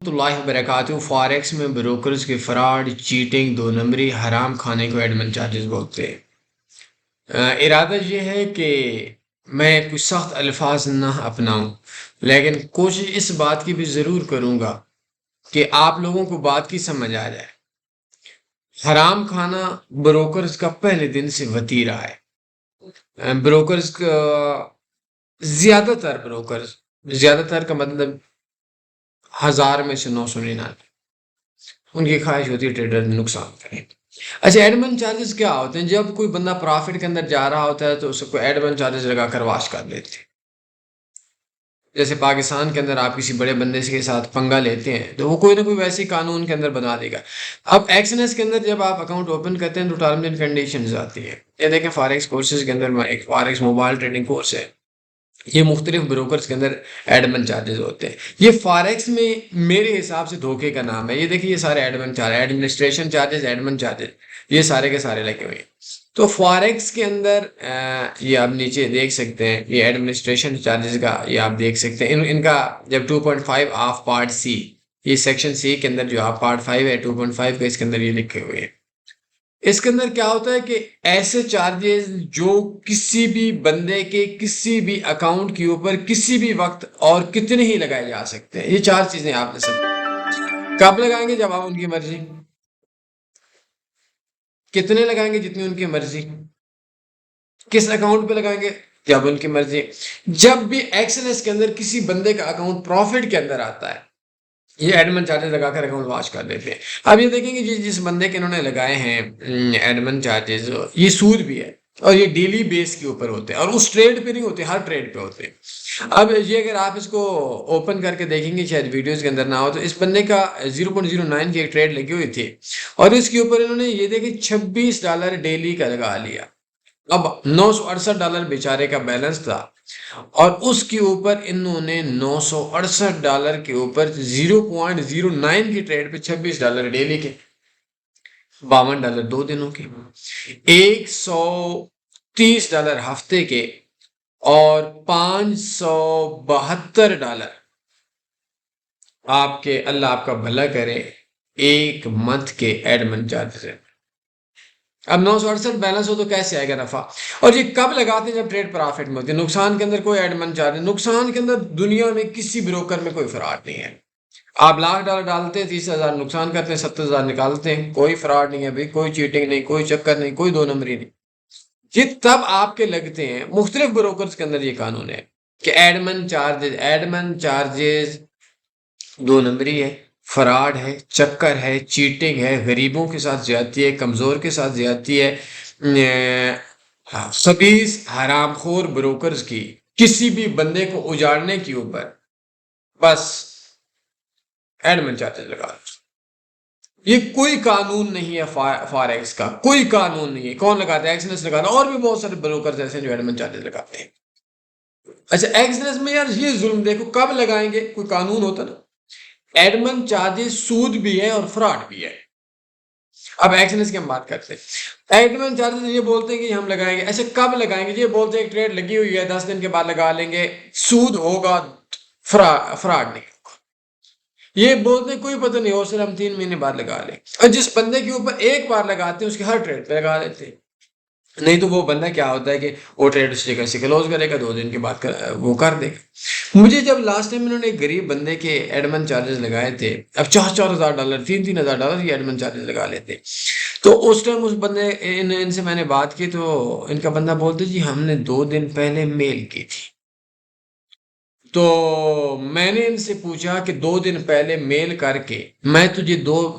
اللہ وبرکاتہ فاریکس میں بروکرز کے فراڈ چیٹنگ دو نمبری حرام کھانے کو ایڈمن چارجز بولتے ہیں۔ ارادہ یہ ہے کہ میں کچھ سخت الفاظ نہ اپناؤں، لیکن کوشش اس بات کی بھی ضرور کروں گا کہ آپ لوگوں کو بات کی سمجھ آ جائے۔ حرام کھانا بروکرز کا پہلے دن سے وتیرہ ہے۔ بروکرز کا زیادہ تر کا مطلب 1000 میں سے 999 ان کی خواہش ہوتی ہے ٹریڈر نقصان کریں۔ اچھا، ایڈمن چارجز کیا ہوتے ہیں؟ جب کوئی بندہ پرافٹ کے اندر جا رہا ہوتا ہے تو اس کو ایڈمن چارجز لگا کر واش کر لیتے ہیں۔ جیسے پاکستان کے اندر آپ کسی بڑے بندے کے ساتھ پنگا لیتے ہیں تو وہ کوئی نہ کوئی ویسے قانون کے اندر بنا دے گا۔ اب ایکسنس کے اندر جب آپ اکاؤنٹ اوپن کرتے ہیں تو ٹرمز اینڈ کنڈیشنز آتی ہے۔ یہ دیکھیں فاریکس کورسز کے اندر ایک فاریکس موبائل ٹریڈنگ کورس ہے، یہ مختلف بروکرز کے اندر ایڈمن چارجز ہوتے ہیں۔ یہ فاریکس میں میرے حساب سے دھوکے کا نام ہے۔ یہ دیکھیں یہ سارے admin charge, administration charges, admin charges, یہ سارے کے سارے لگے ہوئے ہیں۔ تو فاریکس کے اندر یہ آپ نیچے دیکھ سکتے ہیں، یہ ایڈمنسٹریشن چارجز کا یہ آپ دیکھ سکتے ہیں۔ ان کا جب 2.5 آف پارٹ سی، یہ سیکشن سی کے اندر جو آپ پارٹ 5 ہے 2.5 کا، اس کے اندر یہ لکھے ہوئے ہیں۔ اس کے اندر کیا ہوتا ہے کہ ایسے چارجز جو کسی بھی بندے کے کسی بھی اکاؤنٹ کے اوپر کسی بھی وقت اور کتنے ہی لگائے جا سکتے ہیں۔ یہ 4 چیزیں آپ نے سب کب لگائیں گے؟ جب آپ ان کی مرضی۔ کتنے لگائیں گے؟ جتنی ان کی مرضی۔ کس اکاؤنٹ پہ لگائیں گے؟ جب ان کی مرضی۔ جب بھی ایکسنس کے اندر کسی بندے کا اکاؤنٹ پروفٹ کے اندر آتا ہے، یہ ایڈمن چارجز لگا کر اکاؤنٹ واش کر لیتے ہیں۔ اب یہ دیکھیں گے جس بندے کے انہوں نے لگائے ہیں ایڈمن چارجز، یہ سود بھی ہے اور یہ ڈیلی بیس کے اوپر ہوتے ہیں اور اس ٹریڈ پہ نہیں ہوتے، ہر ٹریڈ پہ ہوتے ہیں۔ اب یہ اگر آپ اس کو اوپن کر کے دیکھیں گے، شاید ویڈیوز کے اندر نہ ہو، تو اس بندے کا 0.09 کی ایک ٹریڈ لگی ہوئی تھی اور اس کے اوپر انہوں نے یہ دیکھیں $26 ڈیلی کا لگا لیا۔ اب $968 بیچارے کا بیلنس تھا اور اس کے اوپر انہوں نے $968 کے اوپر 0.09 کی ٹریڈ پہ $26 ڈیلی کے، $52 2 دنوں کے، $130 ہفتے کے اور $572 آپ کے، اللہ آپ کا بھلا کرے، ایک منتھ کے ایڈمن چارجز ہیں۔ اب 968 بیلنس ہو تو کیسے آئے گا نفع؟ اور یہ کب لگاتے ہیں؟ جب ٹریڈ پرافٹ میں ہوتی ہے۔ نقصان کے اندر کوئی ایڈمن چارج نہیں۔ نقصان کے اندر دنیا میں کسی بروکر میں کوئی فراڈ نہیں ہے۔ آپ $1,00,000 ڈالتے ہیں، 30,000 نقصان کرتے ہیں، 70,000 نکالتے ہیں، کوئی فراڈ نہیں ہے بھائی، کوئی چیٹنگ نہیں، کوئی چکر نہیں، کوئی دو نمبری نہیں۔ یہ تب آپ کے لگتے ہیں، مختلف بروکرز کے اندر یہ قانون ہے کہ ایڈمن چارجز 2 نمبری ہے، فراڈ ہے، چکر ہے، چیٹنگ ہے، غریبوں کے ساتھ زیادتی ہے، کمزور کے ساتھ زیادتی ہے، خبیث حرام خور بروکرز کی کسی بھی بندے کو اجاڑنے کے اوپر بس ایڈمن چارجز لگا دو۔ یہ کوئی قانون نہیں ہے فاریکس کا، کوئی قانون نہیں ہے۔ کون لگاتا ہے؟ ایکسنس لگاتا ہے، اور بھی بہت سارے بروکرز ایسے ہیں جو ایڈمن چارجز لگاتے ہیں۔ اچھا، ایکسنس میں یار یہ ظلم دیکھو، کب لگائیں گے؟ کوئی قانون ہوتا نا۔ ایڈمن چارجز سود بھی ہے اور فراڈ بھی ہے۔ اب ایکسنس کی ہم بات کرتے ہیں۔ ایڈمن چارجز یہ بولتے ہیں کہ ہم لگائیں گے، ایسے کب لگائیں گے؟ یہ بولتے ہیں ایک ٹریڈ لگی ہوئی ہے، 10 دن کے بعد لگا لیں گے، سود ہوگا، فراڈ نہیں ہوگا۔ یہ بولتے ہیں کوئی پتہ نہیں ہو سر، ہم 3 مہینے بعد لگا لیں۔ اور جس بندے کے اوپر ایک بار لگاتے ہیں اس کے ہر ٹریڈ پہ لگا لیتے ہیں۔ نہیں تو وہ بندہ کیا ہوتا ہے کہ وہ ٹریڈ اس جگہ سے کلوز کرے گا، 2 دن کے بعد وہ کر دے گا۔ مجھے جب لاسٹ ٹائم انہوں نے ایک غریب بندے کے ایڈمن چارجز لگائے تھے، اب $4,000 $3,000 یہ ایڈمن چارجز لگا لیتے، تو اس ٹائم اس بندے ان سے میں نے بات کی تو ان کا بندہ بولتے جی ہم نے 2 دن پہلے میل کی تھی۔ تو میں نے ان سے پوچھا کہ 2 دن پہلے میل کر کے میں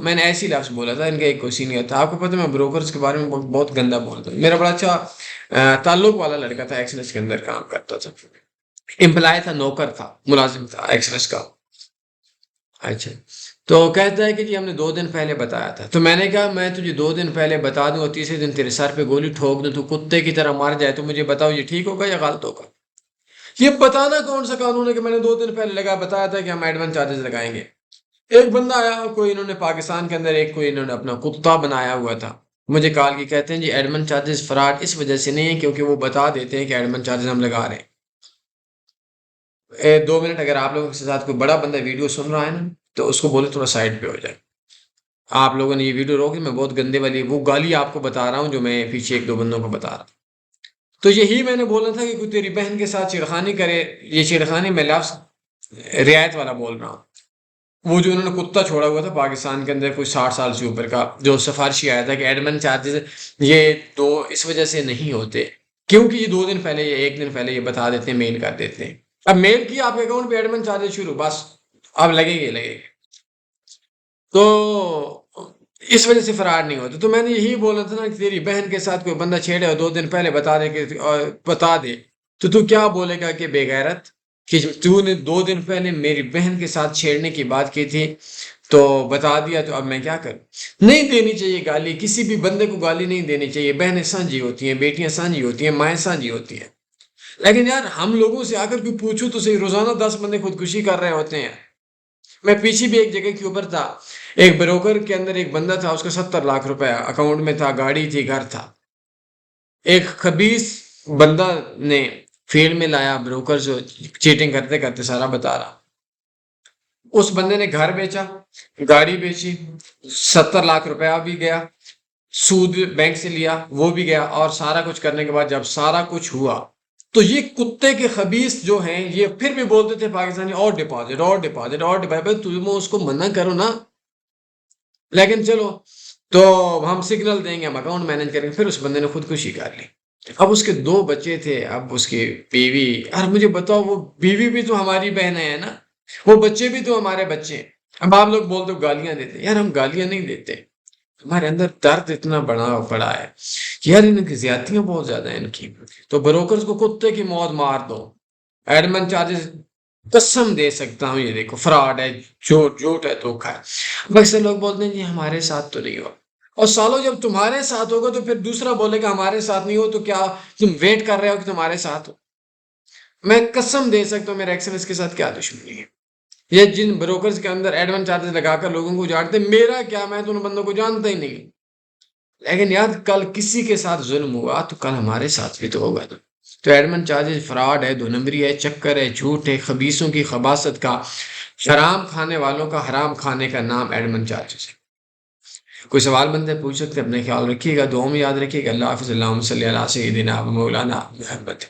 نے ایسی لفظ بولا تھا، ان کا ایک کوئی نہیں تھا۔ آپ کو پتہ میں بروکرز کے بارے میں بہت گندا بولتا ہوں۔ میرا بڑا اچھا تعلق والا لڑکا تھا، ایکسنس کے اندر کام کرتا تھا، امپلائی تھا، نوکر تھا، ملازم تھا ایکسنس کا۔ اچھا، تو کہتا ہے کہ جی ہم نے 2 دن پہلے بتایا تھا۔ تو میں نے کہا میں تجھے 2 دن پہلے بتا دوں اور تیسرے دن تیرے سر پہ گولی ٹھوک دوں، تو کتے کی طرح مار جائے، تو مجھے بتاؤ یہ ٹھیک ہوگا یا غلط ہوگا؟ یہ بتانا کون سا قانون ہے کہ میں نے 2 دن پہلے بتایا تھا کہ ہم ایڈمن چارجز لگائیں گے؟ ایک بندہ آیا، کوئی انہوں نے پاکستان کے اندر انہوں نے اپنا کتا بنایا ہوا تھا، مجھے کال کی، کہتے ہیں جی ایڈمن چارجز فراڈ اس وجہ سے نہیں ہے کیونکہ وہ بتا دیتے ہیں کہ ایڈمن چارجز ہم لگا رہے ہیں۔ 2 منٹ اگر آپ لوگوں کے ساتھ کوئی بڑا بندہ ویڈیو سن رہا ہے نا تو اس کو بولے تھوڑا سائڈ پہ ہو جائے. آپ لوگوں نے یہ ویڈیو روکی، میں بہت گندے والی وہ گالی آپ کو بتا رہا ہوں جو میں پیچھے ایک دو بندوں کو بتا رہا ہوں. تو یہی میں نے بولا تھا کہ کوئی تیری بہن کے ساتھ چھیڑخانی کرے. یہ چھیڑخانی میں لفظ رعایت والا بول رہا ہوں. وہ جو انہوں نے کتا چھوڑا ہوا تھا پاکستان کے اندر کوئی 60 سال سے اوپر کا، جو سفارشی آیا تھا کہ ایڈمن چارجز یہ دو اس وجہ سے نہیں ہوتے کیونکہ یہ 2 دن پہلے یا 1 دن پہلے یہ بتا دیتے ہیں، میل کر دیتے ہیں. اب میل کیا آپ کے اکاؤنٹ پہ ایڈمن چارجز شروع، بس اب لگے گے. تو اس وجہ سے فرار نہیں ہوتا. تو میں نے یہی بولا تھا نا کہ تیری بہن کے ساتھ کوئی بندہ چھیڑے اور 2 دن پہلے بتا دے تو کیا بولے گا کہ بے غیرت، کہ تو نے 2 دن پہلے میری بہن کے ساتھ چھیڑنے کی بات کی تھی تو بتا دیا، تو اب میں کیا کروں؟ نہیں دینی چاہیے گالی، کسی بھی بندے کو گالی نہیں دینی چاہیے. بہنیں سانجھی ہوتی ہیں، بیٹیاں سانجھی ہوتی ہیں، مائیں سانجھی ہوتی ہیں. لیکن یار ہم لوگوں سے آ کر کوئی پوچھو تو صحیح، روزانہ 10 بندے خودکشی کر رہے ہوتے ہیں. میں پیچھے بھی ایک جگہ کے اوپر تھا، ایک بروکر کے اندر ایک بندہ تھا، اس کا 70 لاکھ روپے اکاؤنٹ میں تھا، گاڑی تھی، گھر تھا. ایک خبیث بندہ نے فیلڈ میں لایا، بروکر جو چیٹنگ کرتے کرتے سارا بتا رہا. اس بندے نے گھر بیچا، گاڑی بیچی، 70 لاکھ روپیہ بھی گیا، سود بینک سے لیا وہ بھی گیا، اور سارا کچھ کرنے کے بعد جب سارا کچھ ہوا تو یہ کتے کے خبیث جو ہیں یہ پھر بھی بولتے تھے پاکستانی اور ڈپازٹ اور ڈپازٹ اور ڈپازٹ. تم اس کو منع کرو نا. لیکن چلو تو ہم سگنل دیں گے، ہم اکاؤنٹ مینج کریں گے. پھر اس بندے نے خودکشی کر لی. اب اس کے 2 بچے تھے، اب اس کی بیوی، اور مجھے بتاؤ وہ بیوی بھی تو ہماری بہن ہے نا، وہ بچے بھی تو ہمارے بچے ہیں. اب آپ لوگ بولتے ہو گالیاں دیتے، یار ہم گالیاں نہیں دیتے. ہمارے اندر درد اتنا بڑا پڑا ہے کہ یار ان کی زیادتیاں بہت زیادہ ہیں ان کی. تو بروکرز کو کتے کی موت مار دو. ایڈمن چارجز قسم دے سکتا ہوں یہ دیکھو فراڈ ہے، جھوٹ ہے، دھوکا ہے. اکثر لوگ بولتے ہیں جی ہمارے ساتھ تو نہیں ہوا. اور سالوں جب تمہارے ساتھ ہوگا تو پھر دوسرا بولے گا ہمارے ساتھ نہیں ہو، تو کیا تم ویٹ کر رہے ہو کہ تمہارے ساتھ ہو؟ میں قسم دے سکتا ہوں میرا ایکسلنس کے ساتھ کیا دشمنی ہے. یہ جن بروکرز کے اندر ایڈمن چارجز لگا کر لوگوں کو جانتے، میرا کیا، میں تو ان بندوں کو جانتا ہی نہیں. لیکن یار کل کسی کے ساتھ ظلم ہوا تو کل ہمارے ساتھ بھی تو ہوگا. تو ایڈمن چارجز فراڈ ہے، 2 نمبری ہے، چکر ہے، جھوٹ ہے، خبیثوں کی خباثت کا، حرام کھانے والوں کا حرام کھانے کا نام ایڈمن چارجز ہے. کوئی سوال بندے پوچھ سکتے، اپنے خیال رکھیے گا، دعاؤں میں یاد رکھیے گا. اللہ حافظ. اللہم صلی علی سیدنا و مولانا محمد.